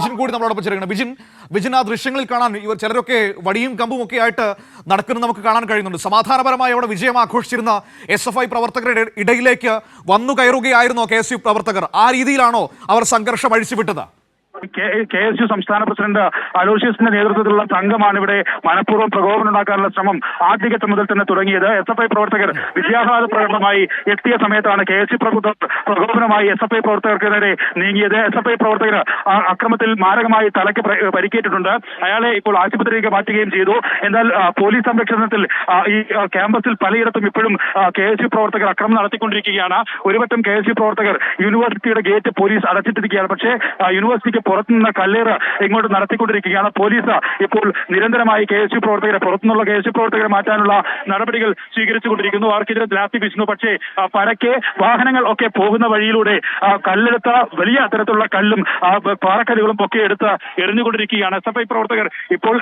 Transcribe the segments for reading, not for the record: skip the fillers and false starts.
ബിജിൻ കൂടി നമ്മളോടൊപ്പം ചേരുകയാണ്. ബിജിൻ ആ ദൃശ്യങ്ങളിൽ കാണാൻ ഇവർ ചിലരൊക്കെ വടിയും കമ്പും ഒക്കെ ആയിട്ട് നടക്കുന്നത് നമുക്ക് കാണാൻ കഴിയുന്നുണ്ട്. സമാധാനപരമായി അവിടെ വിജയം ആഘോഷിച്ചിരുന്ന SFI പ്രവർത്തകരുടെ ഇടയിലേക്ക് വന്നു കയറുകയായിരുന്നോ KSU പ്രവർത്തകർ? ആ രീതിയിലാണോ അവർ സംഘർഷം അഴിച്ചുവിട്ടത്? KSU സംസ്ഥാന പ്രസിഡന്റ് അലോഷ്യസിന്റെ നേതൃത്വത്തിലുള്ള സംഘമാണ് ഇവിടെ മനഃപൂർവ്വം പ്രകോപനം ഉണ്ടാക്കാനുള്ള ശ്രമം ആദ്യഘട്ടം മുതൽ തന്നെ തുടങ്ങിയത്. SFI പ്രവർത്തകർ വിജയാഹ്ലാദ പ്രകടനമായി എത്തിയ സമയത്താണ് KSU പ്രകോപനമായി SFI പ്രവർത്തകർക്കെതിരെ നീങ്ങിയത്. SFI പ്രവർത്തകർ അക്രമത്തിൽ മാരകമായി തലയ്ക്ക് പരിക്കേറ്റിട്ടുണ്ട്. അയാളെ ഇപ്പോൾ ആശുപത്രിയിലേക്ക് മാറ്റുകയും ചെയ്തു. എന്നാൽ പോലീസ് സംരക്ഷണത്തിൽ ഈ ക്യാമ്പസിൽ പലയിടത്തും ഇപ്പോഴും KSU പ്രവർത്തകർ അക്രമം നടത്തിക്കൊണ്ടിരിക്കുകയാണ്. ഒരുവട്ടം KSU പ്രവർത്തകർ യൂണിവേഴ്സിറ്റിയുടെ ഗേറ്റ് പോലീസ് അടച്ചിട്ടിരിക്കുകയാണ്. പക്ഷേ യൂണിവേഴ്സിറ്റിക്ക് പുറത്തുനിന്ന് കല്ലേറ് ഇങ്ങോട്ട് നടത്തിക്കൊണ്ടിരിക്കുകയാണ്. പോലീസ് ഇപ്പോൾ നിരന്തരമായി KSU പ്രവർത്തകരെ മാറ്റാനുള്ള നടപടികൾ സ്വീകരിച്ചുകൊണ്ടിരിക്കുന്നു. അവർക്കെതിരെ ലാത്തി വീശുന്നു. പക്ഷേ പരക്കെ വാഹനങ്ങൾ ഒക്കെ പോകുന്ന വഴിയിലൂടെ കല്ലെടുത്ത വലിയ തരത്തിലുള്ള കല്ലും പാറക്കല്ലുകളും ഒക്കെ എടുത്ത് എറിഞ്ഞുകൊണ്ടിരിക്കുകയാണ്. SFI പ്രവർത്തകർ ഇപ്പോൾ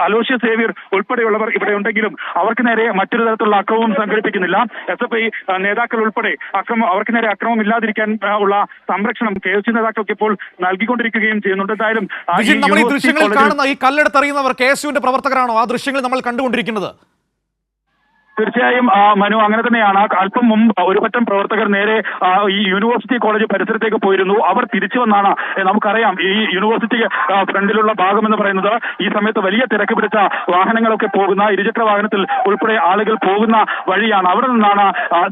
അലോഷ്യ സേവ്യർ ഉൾപ്പെടെയുള്ളവർ ഇവിടെ ഉണ്ടെങ്കിലും അവർക്ക് നേരെ മറ്റൊരു തരത്തിലുള്ള അക്രമവും സംഘടിപ്പിക്കുന്നില്ല. SFI നേതാക്കൾ ഉൾപ്പെടെ അവർക്ക് നേരെ അക്രമം ഇല്ലാതിരിക്കാൻ ഉള്ള സംരക്ഷണം KSU നേതാക്കൾക്ക് ഇപ്പോൾ നൽകിക്കൊണ്ടിരിക്കുകയും ചെയ്യുന്നുണ്ട്. എന്തായാലും നമ്മൾ ഈ ദൃശ്യങ്ങളിൽ കാണുന്ന ഈ കല്ലെടുത്തെറിയുന്നവർ KSUവിന്റെ പ്രവർത്തകരാണോ? ആ ദൃശ്യങ്ങൾ നമ്മൾ കണ്ടുകൊണ്ടിരിക്കുന്നത് തീർച്ചയായും മനു അങ്ങനെ തന്നെയാണ്. അല്പം മുമ്പ് ഒരുപറ്റം പ്രവർത്തകർ നേരെ ഈ യൂണിവേഴ്സിറ്റി കോളേജ് പരിസരത്തേക്ക് പോയിരുന്നു. അവർ തിരിച്ചു വന്നാണ്. നമുക്കറിയാം ഈ യൂണിവേഴ്സിറ്റി ഫ്രണ്ടിലുള്ള ഭാഗം എന്ന് പറയുന്നത് ഈ സമയത്ത് വലിയ തിരക്ക് പിടിച്ച വാഹനങ്ങളൊക്കെ പോകുന്ന ഇരുചക്ര വാഹനത്തിൽ ഉൾപ്പെടെ ആളുകൾ പോകുന്ന വഴിയാണ്. അവിടെ നിന്നാണ്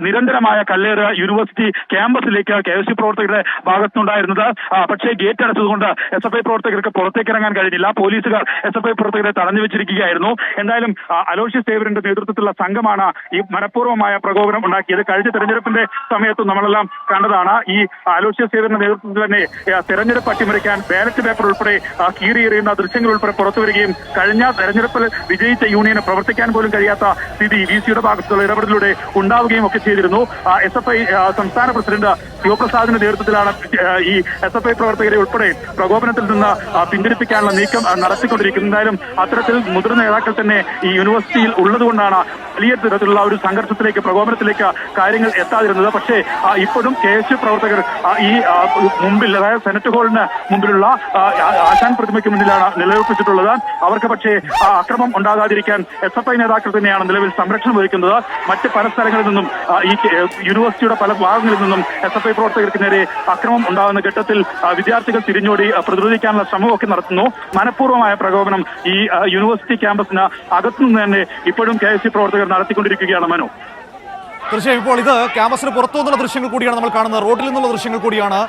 നിരന്തരമായ കല്ലേറ് യൂണിവേഴ്സിറ്റി ക്യാമ്പസിലേക്ക് KSU പ്രവർത്തകരുടെ ഭാഗത്തുനിന്നുണ്ടായിരുന്നത്. പക്ഷേ ഗേറ്റ് അടച്ചതുകൊണ്ട് SFI പ്രവർത്തകർക്ക് പുറത്തേക്ക് ഇറങ്ങാൻ കഴിഞ്ഞില്ല. പോലീസുകാർ SFI പ്രവർത്തകരെ തടഞ്ഞു വെച്ചിരിക്കുകയായിരുന്നു. എന്തായാലും അലോഷ്യസ് സേവ്യറിന്റെ നേതൃത്വത്തിലുള്ള സംഘം ഈ മനഃപൂർവ്വമായ പ്രകോപനം ഉണ്ടാക്കിയത്. കഴിഞ്ഞ തെരഞ്ഞെടുപ്പിന്റെ സമയത്തും നമ്മളെല്ലാം കണ്ടതാണ്. ഈ അലോഷ്യസ് സേവ്യറിന്റെ നേതൃത്വത്തിൽ തന്നെ തെരഞ്ഞെടുപ്പ് അട്ടിമറിക്കാൻ ബാലറ്റ് പേപ്പർ ഉൾപ്പെടെ കീറിയെറിയുന്ന ദൃശ്യങ്ങൾ ഉൾപ്പെടെ പുറത്തുവരികയും കഴിഞ്ഞ തെരഞ്ഞെടുപ്പിൽ വിജയിച്ച യൂണിയന് പ്രവർത്തിക്കാൻ പോലും കഴിയാത്ത സ്ഥിതി VCയുടെ ഭാഗത്തുള്ള ഇടപെടലിലൂടെ ഉണ്ടാവുകയും ഒക്കെ ചെയ്തിരുന്നു. SFI സംസ്ഥാന പ്രസിഡന്റ് ശിവപ്രസാദിന്റെ നേതൃത്വത്തിലാണ് ഈ SFI പ്രവർത്തകരെ ഉൾപ്പെടെ പ്രകോപനത്തിൽ നിന്ന് പിന്തിരിപ്പിക്കാനുള്ള നീക്കം നടത്തിക്കൊണ്ടിരിക്കുന്നത്. എന്തായാലും അത്തരത്തിൽ മുതിർന്ന നേതാക്കൾ തന്നെ ഈ യൂണിവേഴ്സിറ്റിയിൽ ഉള്ളതുകൊണ്ടാണ് വലിയ തരത്തിലുള്ള ഒരു സംഘർഷത്തിലേക്ക് പ്രകോപനത്തിലേക്ക് കാര്യങ്ങൾ എത്താതിരുന്നത്. പക്ഷേ ഇപ്പോഴും KSU പ്രവർത്തകർ ഈ മുമ്പിൽ, അതായത് സെനറ്റ് ഹാളിന് മുമ്പിലുള്ള ആശാൻ പ്രതിമയ്ക്ക് മുന്നിലാണ് നിലയുറപ്പിച്ചിട്ടുള്ളത്. അവർക്ക് പക്ഷേ അക്രമം ഉണ്ടാകാതിരിക്കാൻ SFI നേതാക്കൾ തന്നെയാണ് നിലവിൽ സംരക്ഷണം വഹിക്കുന്നത്. മറ്റ് പല സ്ഥലങ്ങളിൽ നിന്നും ഈ യൂണിവേഴ്സിറ്റിയുടെ പല ഭാഗങ്ങളിൽ നിന്നും SFI പ്രവർത്തകർക്ക് നേരെ അക്രമം ഉണ്ടാകുന്ന ഘട്ടത്തിൽ വിദ്യാർത്ഥികൾ തിരിഞ്ഞോടി പ്രതിരോധിക്കാനുള്ള ശ്രമമൊക്കെ നടത്തുന്നു. മനഃപൂർവ്വമായ പ്രകോപനം ഈ യൂണിവേഴ്സിറ്റി ക്യാമ്പസിന് അകത്തുനിന്ന് തന്നെ ഇപ്പോഴും KSU പ്രവർത്തകർ നടത്തിക്കൊണ്ടിരിക്കുകയാണ്. മനു, തീർച്ചയായും ഇപ്പോൾ ഇത് ക്യാമ്പസിന് പുറത്തു നിന്നുള്ള ദൃശ്യങ്ങൾ കൂടിയാണ് നമ്മൾ കാണുന്നത്. റോഡിൽ നിന്നുള്ള ദൃശ്യങ്ങൾ കൂടിയാണ്.